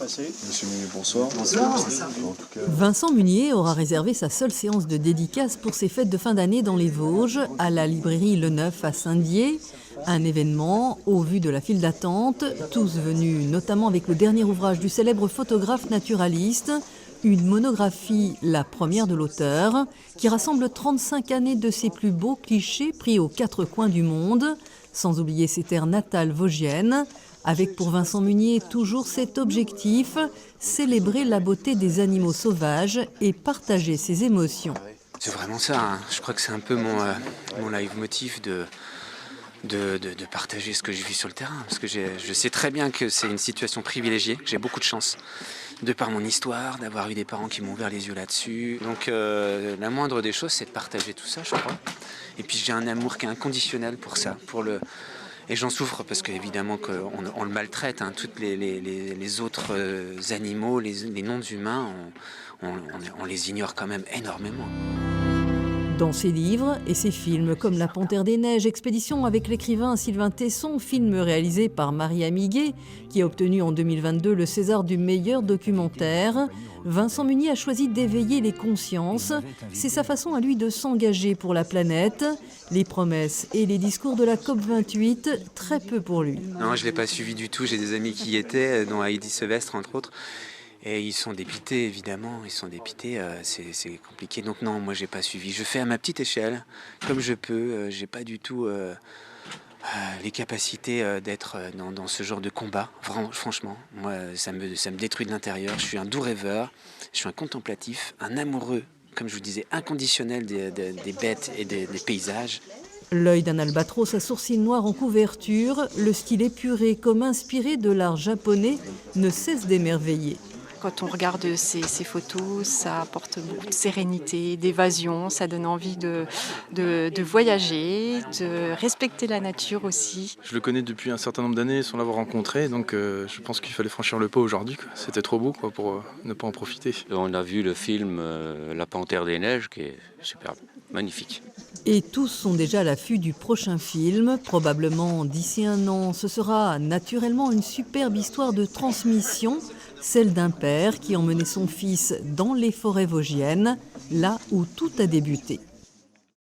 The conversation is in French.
Monsieur Munier, bonsoir. Vincent Munier aura réservé sa seule séance de dédicace pour ses fêtes de fin d'année dans les Vosges, à la librairie Le Neuf à Saint-Dié. Un événement au vu de la file d'attente, tous venus notamment avec le dernier ouvrage du célèbre photographe naturaliste, une monographie, la première de l'auteur, qui rassemble 35 années de ses plus beaux clichés pris aux quatre coins du monde, sans oublier ses terres natales vosgiennes, avec pour Vincent Munier toujours cet objectif, célébrer la beauté des animaux sauvages et partager ses émotions. C'est vraiment ça, hein. Je crois que c'est un peu mon leitmotiv de partager ce que je vis sur le terrain. Parce que je sais très bien que c'est une situation privilégiée, que j'ai beaucoup de chance, de par mon histoire, d'avoir eu des parents qui m'ont ouvert les yeux là-dessus. Donc la moindre des choses, c'est de partager tout ça, je crois. Et puis j'ai un amour qui est inconditionnel pour ça, Et j'en souffre parce qu'évidemment on le maltraite, hein. Toutes les autres animaux, les non-humains, on les ignore quand même énormément. Dans ses livres et ses films comme La Panthère des Neiges, Expédition avec l'écrivain Sylvain Tesson, film réalisé par Marie Amiguet, qui a obtenu en 2022 le César du meilleur documentaire, Vincent Munier a choisi d'éveiller les consciences. C'est sa façon à lui de s'engager pour la planète. Les promesses et les discours de la COP28, très peu pour lui. Non, je ne l'ai pas suivi du tout. J'ai des amis qui y étaient, dont Heidi Sevestre, entre autres. Et ils sont dépités, évidemment. Ils sont dépités, c'est compliqué. Donc non, moi, j'ai pas suivi. Je fais à ma petite échelle, comme je peux. J'ai pas du tout les capacités d'être dans ce genre de combat. Franchement, moi, ça me détruit de l'intérieur. Je suis un doux rêveur. Je suis un contemplatif, un amoureux, comme je vous disais, inconditionnel des bêtes et des paysages. L'œil d'un albatros à sourcils noirs en couverture, le style épuré comme inspiré de l'art japonais, ne cesse d'émerveiller. Quand on regarde ces photos, ça apporte beaucoup de sérénité, d'évasion, ça donne envie de voyager, de respecter la nature aussi. Je le connais depuis un certain nombre d'années sans l'avoir rencontré, donc je pense qu'il fallait franchir le pas aujourd'hui. C'était trop beau pour ne pas en profiter. On a vu le film La Panthère des Neiges qui est superbe, magnifique. Et tous sont déjà à l'affût du prochain film. Probablement d'ici un an, ce sera naturellement une superbe histoire de transmission, celle d'un père qui emmenait son fils dans les forêts vosgiennes, là où tout a débuté.